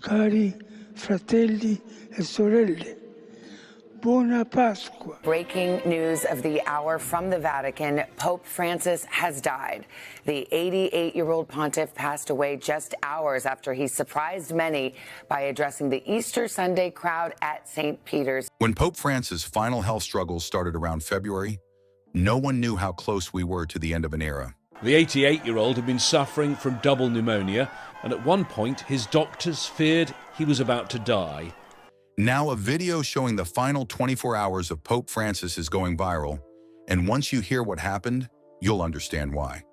Cari fratelli e sorelle, buona Pasqua. Breaking news of the hour from the Vatican, Pope Francis has died. The 88-year-old pontiff passed away just hours after he surprised many by addressing the Easter Sunday crowd at St. Peter's. When Pope Francis' final health struggles started around February, no one knew how close we were to the end of an era. The 88-year-old had been suffering from double pneumonia, and at one point his doctors feared he was about to die. Now a video showing the final 24 hours of Pope Francis is going viral, and once you hear what happened, you'll understand why.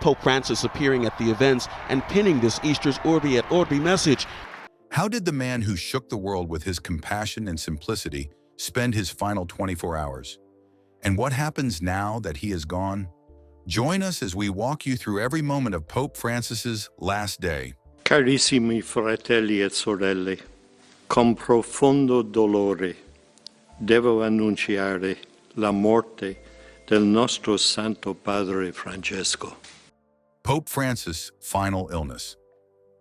Pope Francis appearing at the events and pinning this Easter's Urbi et Orbi message. How did the man who shook the world with his compassion and simplicity spend his final 24 hours? And what happens now that he is gone? Join us as we walk you through every moment of Pope Francis's last day. Carissimi fratelli e sorelle, con profondo dolore devo annunciare la morte del nostro Santo Padre Francesco. Pope Francis' final illness.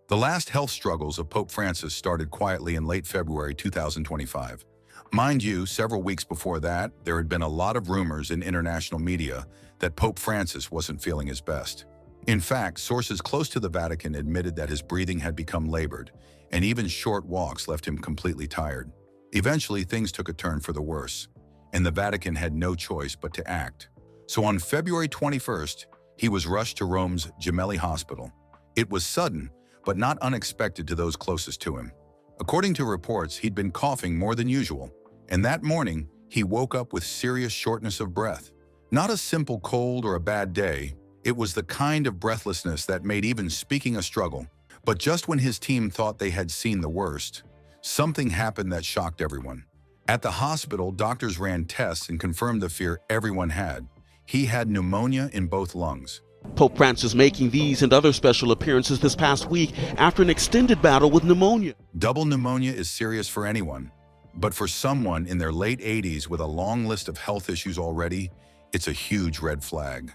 The last health struggles of Pope Francis started quietly in late February 2025. Mind you, several weeks before that, there had been a lot of rumors in international media that Pope Francis wasn't feeling his best. In fact, sources close to the Vatican admitted that his breathing had become labored, and even short walks left him completely tired. Eventually, things took a turn for the worse, and the Vatican had no choice but to act. So on February 21st, he was rushed to Rome's Gemelli Hospital. It was sudden, but not unexpected to those closest to him. According to reports, he'd been coughing more than usual, and that morning, he woke up with serious shortness of breath. Not a simple cold or a bad day, it was the kind of breathlessness that made even speaking a struggle. But just when his team thought they had seen the worst, something happened that shocked everyone. At the hospital, doctors ran tests and confirmed the fear everyone had. He had pneumonia in both lungs. Pope Francis making these and other special appearances this past week after an extended battle with pneumonia. Double pneumonia is serious for anyone, but for someone in their late 80s with a long list of health issues already, it's a huge red flag.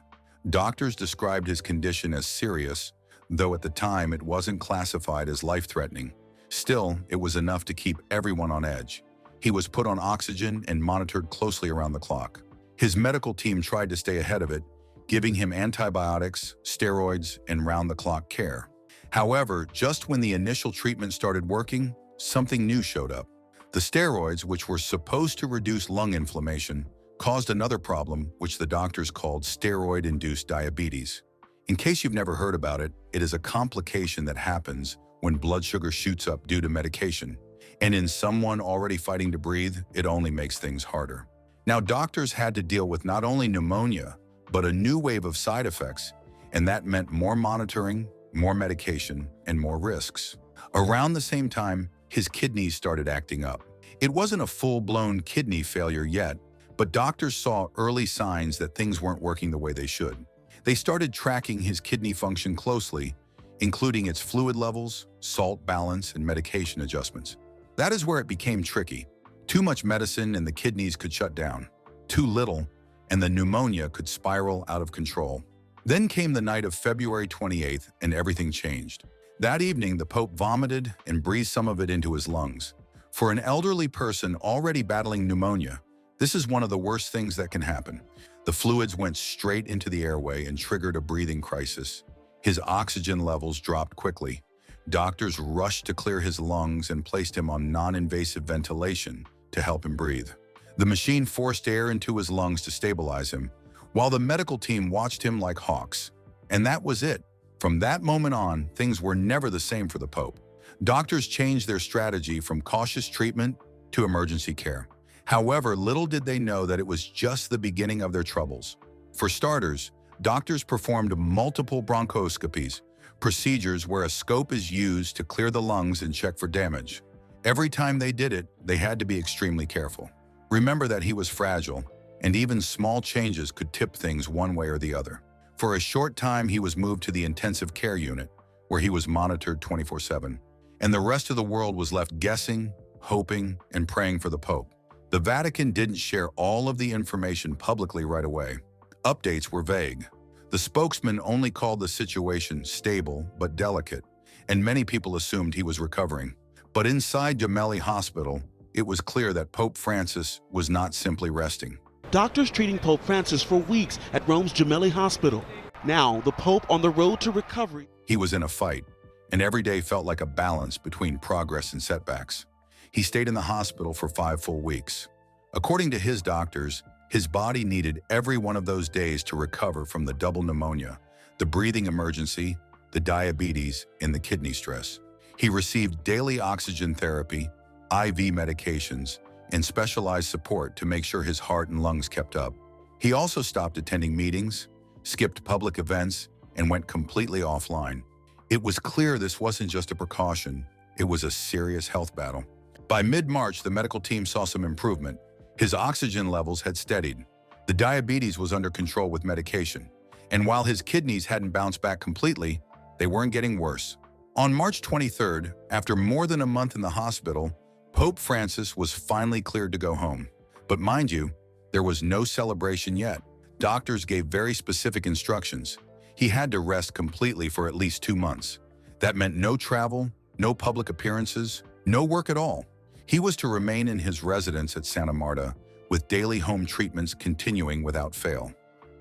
Doctors described his condition as serious, though at the time it wasn't classified as life-threatening. Still, it was enough to keep everyone on edge. He was put on oxygen and monitored closely around the clock. His medical team tried to stay ahead of it, giving him antibiotics, steroids, and round-the-clock care. However, just when the initial treatment started working, something new showed up. The steroids, which were supposed to reduce lung inflammation, caused another problem, which the doctors called steroid-induced diabetes. In case you've never heard about it, it is a complication that happens when blood sugar shoots up due to medication. And in someone already fighting to breathe, it only makes things harder. Now, doctors had to deal with not only pneumonia, but a new wave of side effects, and that meant more monitoring, more medication, and more risks. Around the same time, his kidneys started acting up. It wasn't a full-blown kidney failure yet, but doctors saw early signs that things weren't working the way they should. They started tracking his kidney function closely, including its fluid levels, salt balance, and medication adjustments. That is where it became tricky. Too much medicine and the kidneys could shut down. Too little, and the pneumonia could spiral out of control. Then came the night of February 28th, and everything changed. That evening, the Pope vomited and breathed some of it into his lungs. For an elderly person already battling pneumonia, this is one of the worst things that can happen. The fluids went straight into the airway and triggered a breathing crisis. His oxygen levels dropped quickly. Doctors rushed to clear his lungs and placed him on non-invasive ventilation to help him breathe. The machine forced air into his lungs to stabilize him, while the medical team watched him like hawks. And that was it. From that moment on, things were never the same for the Pope. Doctors changed their strategy from cautious treatment to emergency care. However, little did they know that it was just the beginning of their troubles. For starters, doctors performed multiple bronchoscopies, procedures where a scope is used to clear the lungs and check for damage. Every time they did it, they had to be extremely careful. Remember that he was fragile, and even small changes could tip things one way or the other. For a short time, he was moved to the intensive care unit, where he was monitored 24/7. And the rest of the world was left guessing, hoping, and praying for the Pope. The Vatican didn't share all of the information publicly right away. Updates were vague. The spokesman only called the situation stable but delicate, and many people assumed he was recovering. But inside Gemelli Hospital, it was clear that Pope Francis was not simply resting. Doctors treating Pope Francis for weeks at Rome's Gemelli Hospital. Now, the Pope on the road to recovery. He was in a fight, and every day felt like a balance between progress and setbacks. He stayed in the hospital for 5 full weeks. According to his doctors, his body needed every one of those days to recover from the double pneumonia, the breathing emergency, the diabetes, and the kidney stress. He received daily oxygen therapy, IV medications, and specialized support to make sure his heart and lungs kept up. He also stopped attending meetings, skipped public events, and went completely offline. It was clear this wasn't just a precaution, it was a serious health battle. By mid-March, the medical team saw some improvement. His oxygen levels had steadied. The diabetes was under control with medication. And while his kidneys hadn't bounced back completely, they weren't getting worse. On March 23rd, after more than a month in the hospital, Pope Francis was finally cleared to go home. But mind you, there was no celebration yet. Doctors gave very specific instructions. He had to rest completely for at least 2 months. That meant no travel, no public appearances, no work at all. He was to remain in his residence at Santa Marta, with daily home treatments continuing without fail.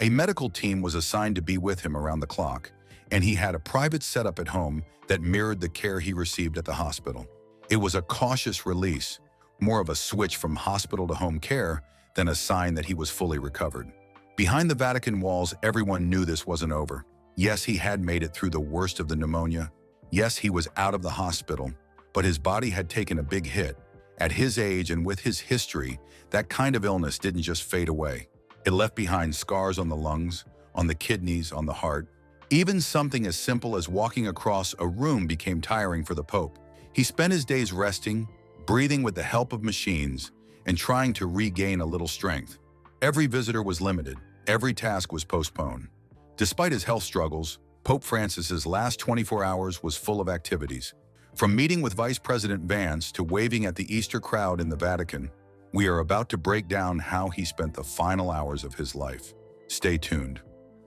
A medical team was assigned to be with him around the clock, and he had a private setup at home that mirrored the care he received at the hospital. It was a cautious release, more of a switch from hospital to home care than a sign that he was fully recovered. Behind the Vatican walls, everyone knew this wasn't over. Yes, he had made it through the worst of the pneumonia. Yes, he was out of the hospital, but his body had taken a big hit. At his age and with his history, that kind of illness didn't just fade away. It left behind scars on the lungs, on the kidneys, on the heart. Even something as simple as walking across a room became tiring for the Pope. He spent his days resting, breathing with the help of machines, and trying to regain a little strength. Every visitor was limited. Every task was postponed. Despite his health struggles, Pope Francis's last 24 hours was full of activities. From meeting with Vice President Vance to waving at the Easter crowd in the Vatican, we are about to break down how he spent the final hours of his life. Stay tuned.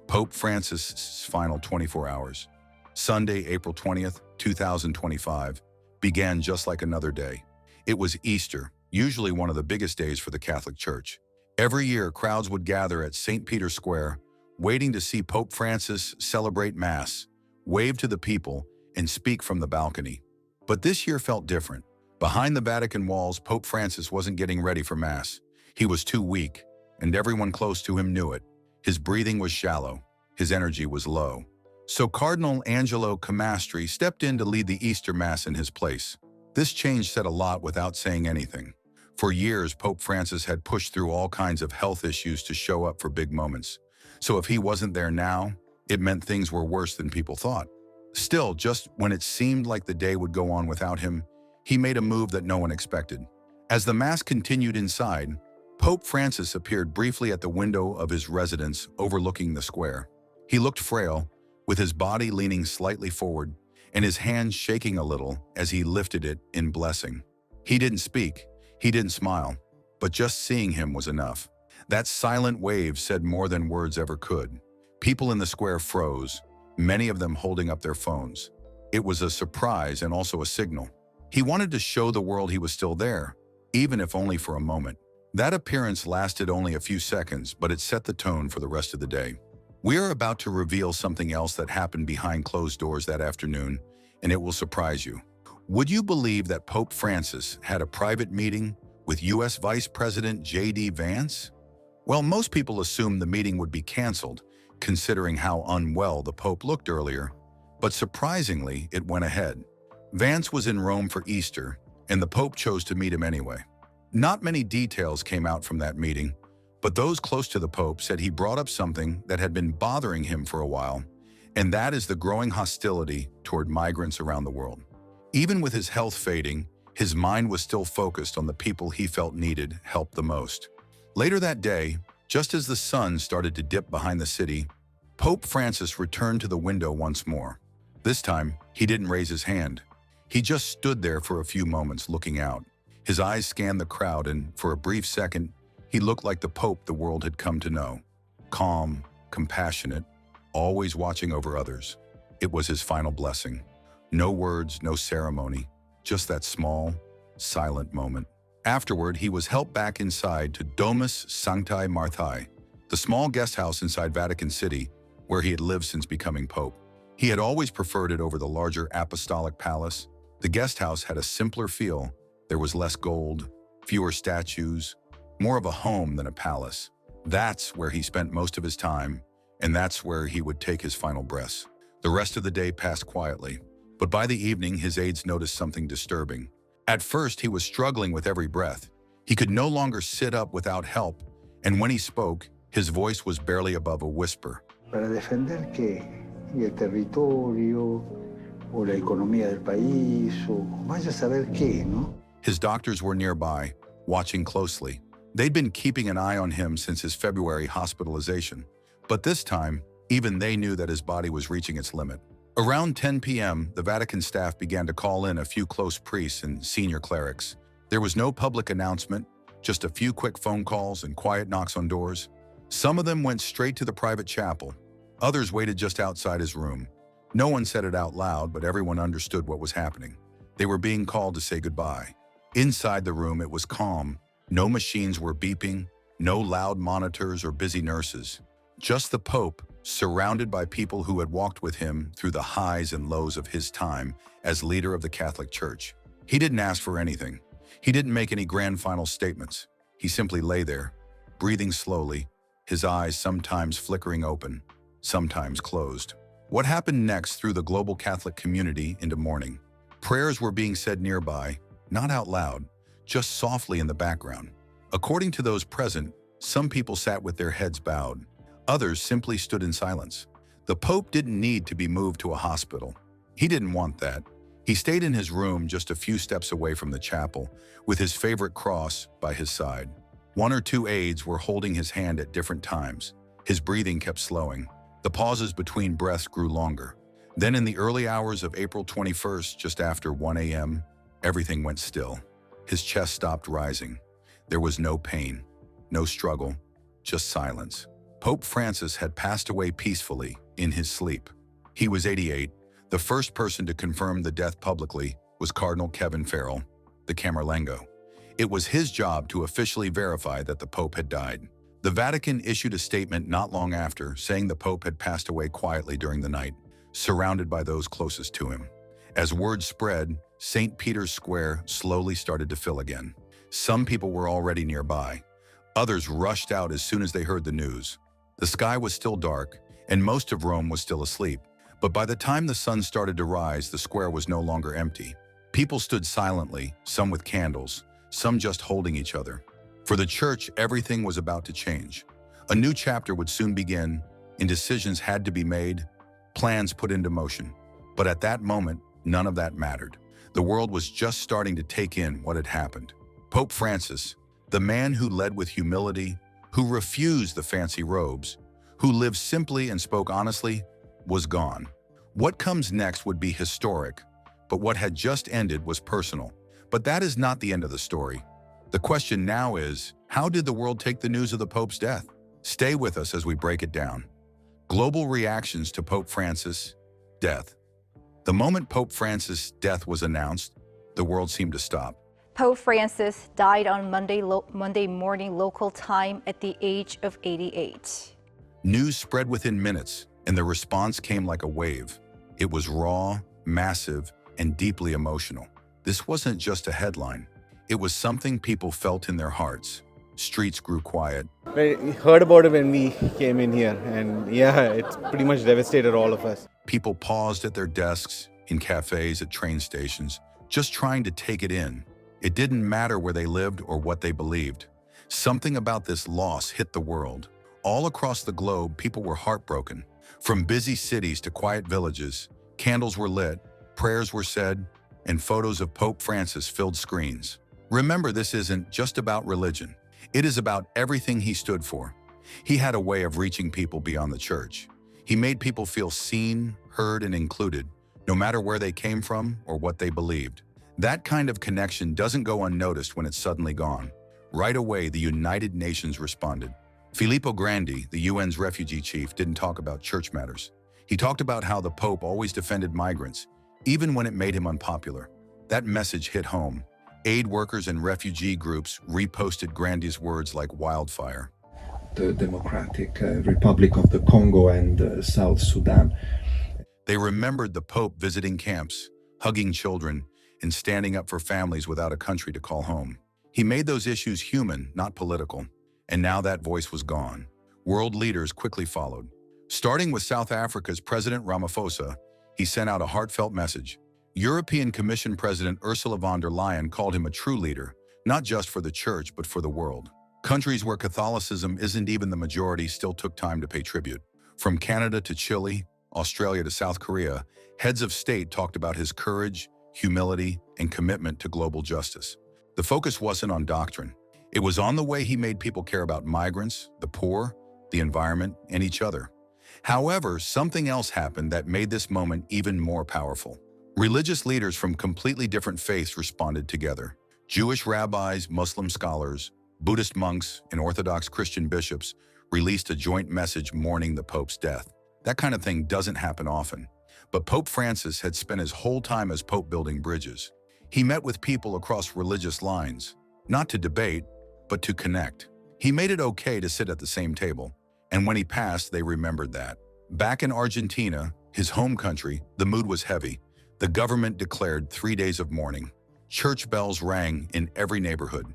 Pope Francis's final 24 hours. Sunday, April 20th, 2025, began just like another day. It was Easter, usually one of the biggest days for the Catholic Church. Every year, crowds would gather at St. Peter's Square, waiting to see Pope Francis celebrate Mass, wave to the people, and speak from the balcony. But this year felt different. Behind the Vatican walls, Pope Francis wasn't getting ready for Mass. He was too weak, and everyone close to him knew it. His breathing was shallow. His energy was low. So Cardinal Angelo Camastri stepped in to lead the Easter Mass in his place. This change said a lot without saying anything. For years, Pope Francis had pushed through all kinds of health issues to show up for big moments. So if he wasn't there now, it meant things were worse than people thought. Still, just when it seemed like the day would go on without him, he made a move that no one expected. As the Mass continued inside, Pope Francis appeared briefly at the window of his residence overlooking the square. He looked frail, with his body leaning slightly forward and his hands shaking a little as he lifted it in blessing. He didn't speak, he didn't smile, but just seeing him was enough. That silent wave said more than words ever could. People in the square froze, many of them holding up their phones. It was a surprise and also a signal. He wanted to show the world he was still there, even if only for a moment. That appearance lasted only a few seconds, but it set the tone for the rest of the day. We are about to reveal something else that happened behind closed doors that afternoon, and it will surprise you. Would you believe that Pope Francis had a private meeting with U.S. Vice President J.D. Vance? Well, most people assumed the meeting would be canceled, considering how unwell the Pope looked earlier, but surprisingly, it went ahead. Vance was in Rome for Easter, and the Pope chose to meet him anyway. Not many details came out from that meeting, but those close to the Pope said he brought up something that had been bothering him for a while, and that is the growing hostility toward migrants around the world. Even with his health fading, his mind was still focused on the people he felt needed help the most. Later that day, just as the sun started to dip behind the city, Pope Francis returned to the window once more. This time, he didn't raise his hand. He just stood there for a few moments looking out. His eyes scanned the crowd, and for a brief second, he looked like the Pope the world had come to know. Calm, compassionate, always watching over others. It was his final blessing. No words, no ceremony, just that small, silent moment. Afterward, he was helped back inside to Domus Sanctae Marthae, the small guest house inside Vatican City, where he had lived since becoming Pope. He had always preferred it over the larger apostolic palace. The guest house had a simpler feel. There was less gold, fewer statues, more of a home than a palace. That's where he spent most of his time, and that's where he would take his final breaths. The rest of the day passed quietly, but by the evening, his aides noticed something disturbing. At first, he was struggling with every breath. He could no longer sit up without help, and when he spoke, his voice was barely above a whisper. ¿Para defender qué? ¿Y el territorio? ¿O la economía del país? ¿O vaya a saber qué, no? His doctors were nearby, watching closely. They'd been keeping an eye on him since his February hospitalization. But this time, even they knew that his body was reaching its limit. Around 10 p.m., the Vatican staff began to call in a few close priests and senior clerics. There was no public announcement, just a few quick phone calls and quiet knocks on doors. Some of them went straight to the private chapel. Others waited just outside his room. No one said it out loud, but everyone understood what was happening. They were being called to say goodbye. Inside the room, it was calm. No machines were beeping, no loud monitors or busy nurses. Just the Pope, surrounded by people who had walked with him through the highs and lows of his time as leader of the Catholic Church. He didn't ask for anything. He didn't make any grand final statements. He simply lay there, breathing slowly, his eyes sometimes flickering open, sometimes closed. What happened next threw the global Catholic community into mourning. Prayers were being said nearby, not out loud, just softly in the background. According to those present, some people sat with their heads bowed. Others simply stood in silence. The Pope didn't need to be moved to a hospital. He didn't want that. He stayed in his room just a few steps away from the chapel, with his favorite cross by his side. One or two aides were holding his hand at different times. His breathing kept slowing. The pauses between breaths grew longer. Then in the early hours of April 21st, just after 1 a.m., everything went still. His chest stopped rising. There was no pain, no struggle, just silence. Pope Francis had passed away peacefully in his sleep. He was 88. The first person to confirm the death publicly was Cardinal Kevin Farrell, the Camerlengo. It was his job to officially verify that the Pope had died. The Vatican issued a statement not long after, saying the Pope had passed away quietly during the night, surrounded by those closest to him. As word spread, St. Peter's Square slowly started to fill again. Some people were already nearby. Others rushed out as soon as they heard the news. The sky was still dark, and most of Rome was still asleep. But by the time the sun started to rise, the square was no longer empty. People stood silently, some with candles, some just holding each other. For the church, everything was about to change. A new chapter would soon begin, and decisions had to be made, plans put into motion. But at that moment, none of that mattered. The world was just starting to take in what had happened. Pope Francis, the man who led with humility, who refused the fancy robes, who lived simply and spoke honestly, was gone. What comes next would be historic, but what had just ended was personal. But that is not the end of the story. The question now is, how did the world take the news of the Pope's death? Stay with us as we break it down. Global reactions to Pope Francis' death. The moment Pope Francis' death was announced, the world seemed to stop. Pope Francis died on Monday morning local time at the age of 88. News spread within minutes, and the response came like a wave. It was raw, massive, and deeply emotional. This wasn't just a headline. It was something people felt in their hearts. Streets grew quiet. We heard about it when we came in here, and yeah, it's pretty much devastated all of us. People paused at their desks, in cafes, at train stations, just trying to take it in. It didn't matter where they lived or what they believed. Something about this loss hit the world. All across the globe, people were heartbroken. From busy cities to quiet villages, candles were lit, prayers were said, and photos of Pope Francis filled screens. Remember, this isn't just about religion. It is about everything he stood for. He had a way of reaching people beyond the church. He made people feel seen, heard, and included, no matter where they came from or what they believed. That kind of connection doesn't go unnoticed when it's suddenly gone. Right away, the United Nations responded. Filippo Grandi, the UN's refugee chief, didn't talk about church matters. He talked about how the Pope always defended migrants, even when it made him unpopular. That message hit home. Aid workers and refugee groups reposted Grandi's words like wildfire. The Democratic Republic of the Congo and South Sudan. They remembered the Pope visiting camps, hugging children, and standing up for families without a country to call home. He made those issues human, not political. And now that voice was gone. World leaders quickly followed. Starting with South Africa's President Ramaphosa, he sent out a heartfelt message. European Commission President Ursula von der Leyen called him a true leader, not just for the church, but for the world. Countries where Catholicism isn't even the majority still took time to pay tribute. From Canada to Chile, Australia to South Korea, heads of state talked about his courage, humility, and commitment to global justice. The focus wasn't on doctrine. It was on the way he made people care about migrants, the poor, the environment, and each other. However, something else happened that made this moment even more powerful. Religious leaders from completely different faiths responded together. Jewish rabbis, Muslim scholars, Buddhist monks, and Orthodox Christian bishops released a joint message mourning the Pope's death. That kind of thing doesn't happen often. But Pope Francis had spent his whole time as Pope building bridges. He met with people across religious lines, not to debate, but to connect. He made it okay to sit at the same table. And when he passed, they remembered that. Back in Argentina, his home country, the mood was heavy. The government declared 3 days of mourning. Church bells rang in every neighborhood.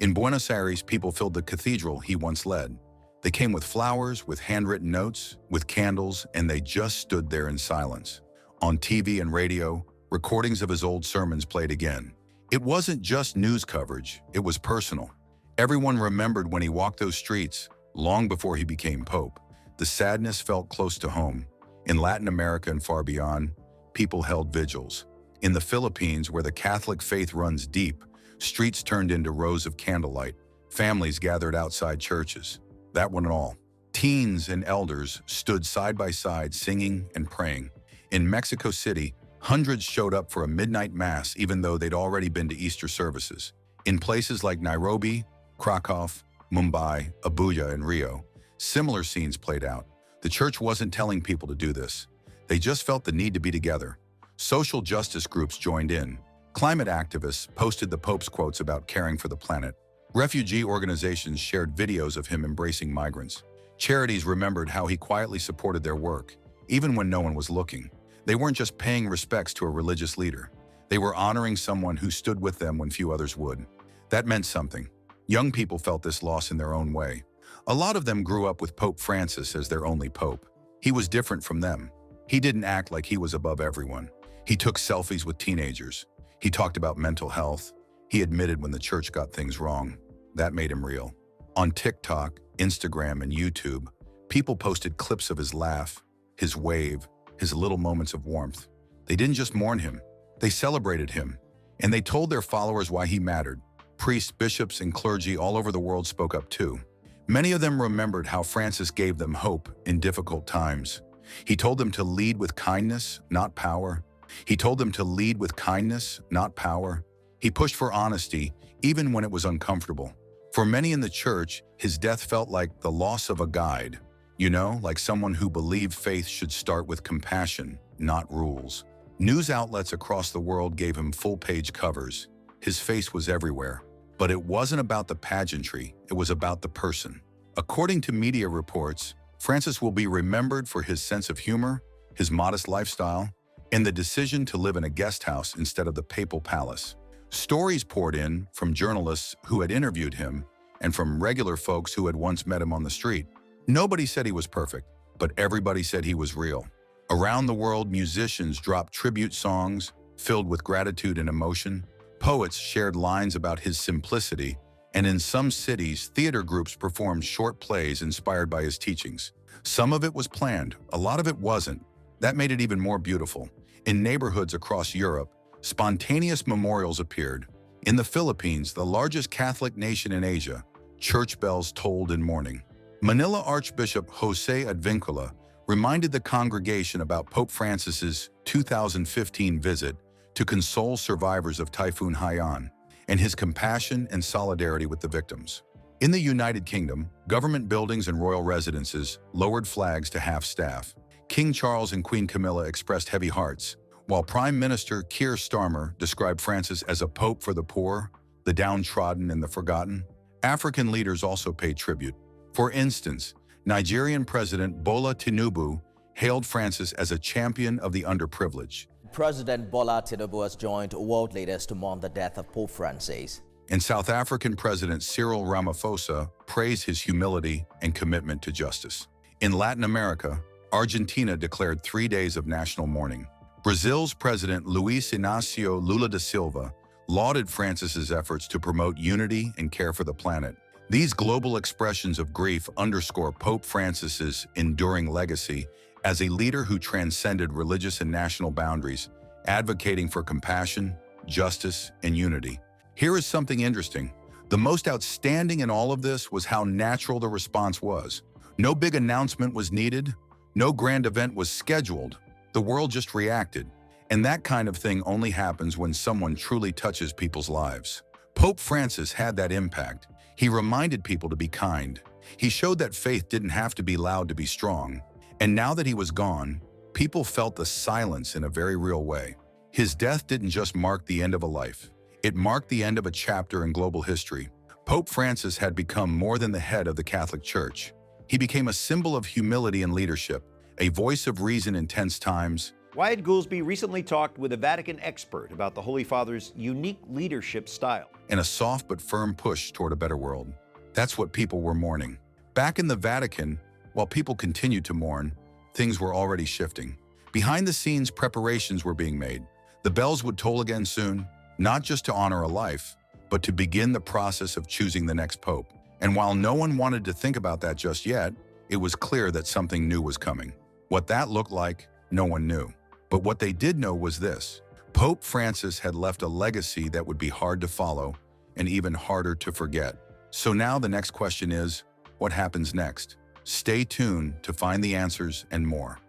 In Buenos Aires, people filled the cathedral he once led. They came with flowers, with handwritten notes, with candles, and they just stood there in silence. On TV and radio, recordings of his old sermons played again. It wasn't just news coverage, it was personal. Everyone remembered when he walked those streets, long before he became Pope. The sadness felt close to home. In Latin America and far beyond, people held vigils. In the Philippines, where the Catholic faith runs deep, streets turned into rows of candlelight. Families gathered outside churches. That wasn't all. Teens and elders stood side by side singing and praying. In Mexico City, hundreds showed up for a midnight mass even though they'd already been to Easter services. In places like Nairobi, Krakow, Mumbai, Abuja, and Rio, similar scenes played out. The church wasn't telling people to do this. They just felt the need to be together. Social justice groups joined in. Climate activists posted the Pope's quotes about caring for the planet. Refugee organizations shared videos of him embracing migrants. Charities remembered how he quietly supported their work, even when no one was looking. They weren't just paying respects to a religious leader. They were honoring someone who stood with them when few others would. That meant something. Young people felt this loss in their own way. A lot of them grew up with Pope Francis as their only pope. He was different from them. He didn't act like he was above everyone. He took selfies with teenagers. He talked about mental health. He admitted when the church got things wrong. That made him real. On TikTok, Instagram, and YouTube, people posted clips of his laugh, his wave, his little moments of warmth. They didn't just mourn him. They celebrated him. And they told their followers why he mattered. Priests, bishops, and clergy all over the world spoke up too. Many of them remembered how Francis gave them hope in difficult times. He told them to lead with kindness, not power. He told them to lead with kindness, not power. He pushed for honesty, even when it was uncomfortable. For many in the church, his death felt like the loss of a guide. You know, like someone who believed faith should start with compassion, not rules. News outlets across the world gave him full-page covers. His face was everywhere. But it wasn't about the pageantry, it was about the person. According to media reports, Francis will be remembered for his sense of humor, his modest lifestyle, and the decision to live in a guest house instead of the papal palace. Stories poured in from journalists who had interviewed him and from regular folks who had once met him on the street. Nobody said he was perfect, but everybody said he was real. Around the world, musicians dropped tribute songs filled with gratitude and emotion. Poets shared lines about his simplicity, and in some cities, theater groups performed short plays inspired by his teachings. Some of it was planned, a lot of it wasn't. That made it even more beautiful. In neighborhoods across Europe, spontaneous memorials appeared. In the Philippines, the largest Catholic nation in Asia, church bells tolled in mourning. Manila Archbishop Jose Advincula reminded the congregation about Pope Francis's 2015 visit to console survivors of Typhoon Haiyan and his compassion and solidarity with the victims. In the United Kingdom, government buildings and royal residences lowered flags to half-staff. King Charles and Queen Camilla expressed heavy hearts, While Prime Minister Keir Starmer described Francis as a pope for the poor, the downtrodden, and the forgotten, African leaders also paid tribute. For instance, Nigerian President Bola Tinubu hailed Francis as a champion of the underprivileged. President Bola Tinubu has joined world leaders to mourn the death of Pope Francis. And South African President Cyril Ramaphosa praised his humility and commitment to justice. In Latin America, Argentina declared 3 days of national mourning. Brazil's President Luiz Inácio Lula da Silva lauded Francis's efforts to promote unity and care for the planet. These global expressions of grief underscore Pope Francis's enduring legacy as a leader who transcended religious and national boundaries, advocating for compassion, justice, and unity. Here is something interesting. The most outstanding in all of this was how natural the response was. No big announcement was needed. No grand event was scheduled. The world just reacted. And that kind of thing only happens when someone truly touches people's lives. Pope Francis had that impact. He reminded people to be kind. He showed that faith didn't have to be loud to be strong. And now that he was gone, people felt the silence in a very real way. His death didn't just mark the end of a life. It marked the end of a chapter in global history. Pope Francis had become more than the head of the Catholic Church. He became a symbol of humility and leadership, a voice of reason in tense times. Wyatt Goolsbee recently talked with a Vatican expert about the Holy Father's unique leadership style. And a soft but firm push toward a better world. That's what people were mourning. Back in the Vatican, while people continued to mourn, things were already shifting. Behind the scenes, preparations were being made. The bells would toll again soon, not just to honor a life, but to begin the process of choosing the next pope. And while no one wanted to think about that just yet, it was clear that something new was coming. What that looked like, no one knew. But what they did know was this: Pope Francis had left a legacy that would be hard to follow and even harder to forget. So now the next question is, what happens next? Stay tuned to find the answers and more.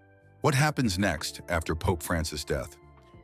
What happens next after Pope Francis' death?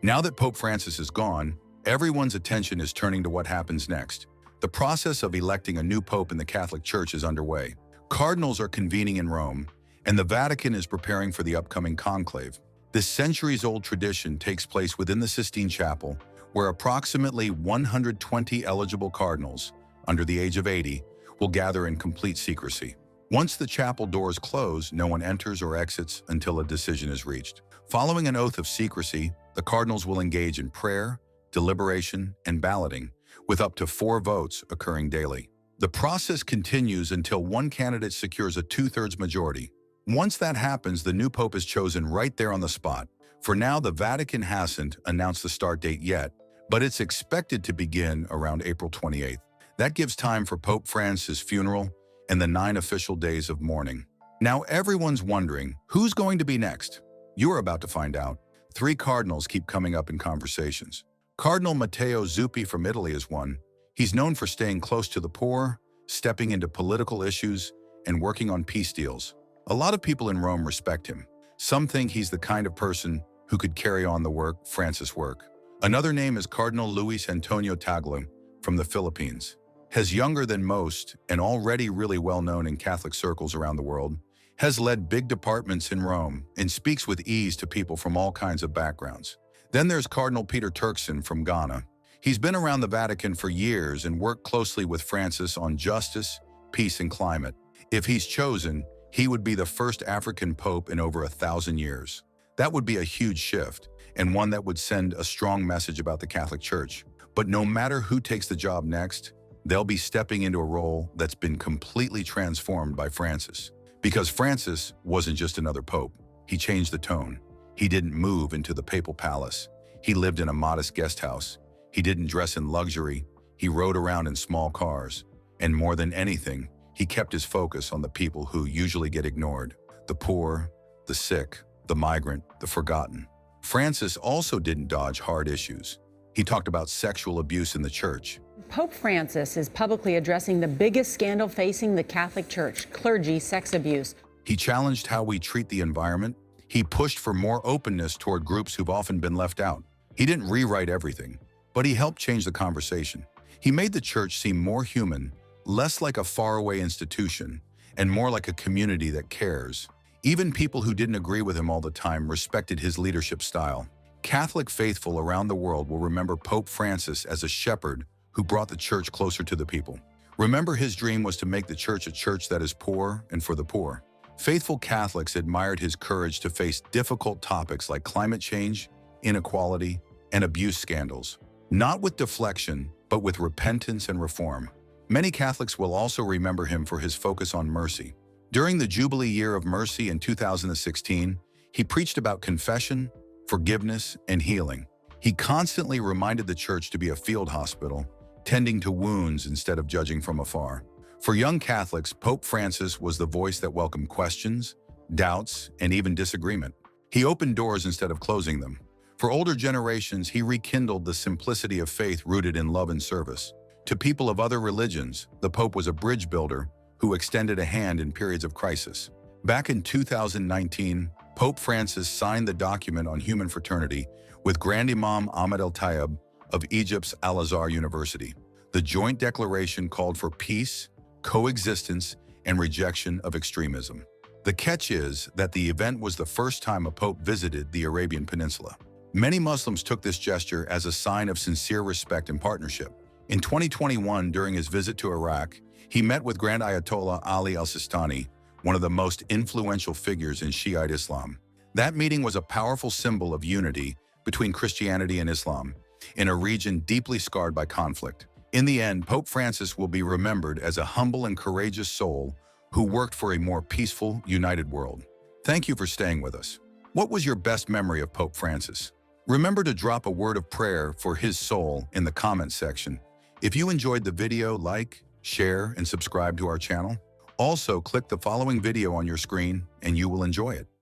Now that Pope Francis is gone, everyone's attention is turning to what happens next. The process of electing a new pope in the Catholic Church is underway. Cardinals are convening in Rome, and the Vatican is preparing for the upcoming conclave. This centuries-old tradition takes place within the Sistine Chapel, where approximately 120 eligible cardinals, under the age of 80, will gather in complete secrecy. Once the chapel doors close, no one enters or exits until a decision is reached. Following an oath of secrecy, the cardinals will engage in prayer, deliberation, and balloting, with up to 4 votes occurring daily. The process continues until one candidate secures a 2/3 majority. Once that happens, the new pope is chosen right there on the spot. For now, the Vatican hasn't announced the start date yet, but it's expected to begin around April 28th. That gives time for Pope Francis' funeral and the 9 official days of mourning. Now everyone's wondering, who's going to be next? You're about to find out. 3 cardinals keep coming up in conversations. Cardinal Matteo Zuppi from Italy is one. He's known for staying close to the poor, stepping into political issues, and working on peace deals. A lot of people in Rome respect him. Some think he's the kind of person who could carry on the work Francis' work. Another name is Cardinal Luis Antonio Tagle from the Philippines. He's younger than most and already really well known in Catholic circles around the world. Has led big departments in Rome and speaks with ease to people from all kinds of backgrounds. Then there's Cardinal Peter Turkson from Ghana. He's been around the Vatican for years and worked closely with Francis on justice, peace, and climate. If he's chosen, he would be the first African pope in over 1,000 years. That would be a huge shift, and one that would send a strong message about the Catholic Church. But no matter who takes the job next, they'll be stepping into a role that's been completely transformed by Francis. Because Francis wasn't just another pope. He changed the tone. He didn't move into the papal palace. He lived in a modest guest house. He didn't dress in luxury. He rode around in small cars. And more than anything, he kept his focus on the people who usually get ignored: the poor, the sick, the migrant, the forgotten. Francis also didn't dodge hard issues. He talked about sexual abuse in the church. Pope Francis is publicly addressing the biggest scandal facing the Catholic Church: clergy sex abuse. He challenged how we treat the environment. He pushed for more openness toward groups who've often been left out. He didn't rewrite everything, but he helped change the conversation. He made the church seem more human, less like a faraway institution, and more like a community that cares. Even people who didn't agree with him all the time respected his leadership style. Catholic faithful around the world will remember Pope Francis as a shepherd who brought the church closer to the people. Remember, his dream was to make the church a church that is poor and for the poor. Faithful Catholics admired his courage to face difficult topics like climate change, inequality, and abuse scandals, not with deflection, but with repentance and reform. Many Catholics will also remember him for his focus on mercy. During the Jubilee Year of Mercy in 2016, he preached about confession, forgiveness, and healing. He constantly reminded the church to be a field hospital, tending to wounds instead of judging from afar. For young Catholics, Pope Francis was the voice that welcomed questions, doubts, and even disagreement. He opened doors instead of closing them. For older generations, he rekindled the simplicity of faith rooted in love and service. To people of other religions, the Pope was a bridge builder who extended a hand in periods of crisis. Back in 2019, Pope Francis signed the document on human fraternity with Grand Imam Ahmed El-Tayeb of Egypt's Al-Azhar University. The joint declaration called for peace, coexistence, and rejection of extremism. The catch is that the event was the first time a pope visited the Arabian Peninsula. Many Muslims took this gesture as a sign of sincere respect and partnership. In 2021, during his visit to Iraq, he met with Grand Ayatollah Ali al-Sistani, one of the most influential figures in Shiite Islam. That meeting was a powerful symbol of unity between Christianity and Islam, in a region deeply scarred by conflict. In the end, Pope Francis will be remembered as a humble and courageous soul who worked for a more peaceful, united world. Thank you for staying with us. What was your best memory of Pope Francis? Remember to drop a word of prayer for his soul in the comments section. If you enjoyed the video, like, share, and subscribe to our channel. Also, click the following video on your screen and you will enjoy it.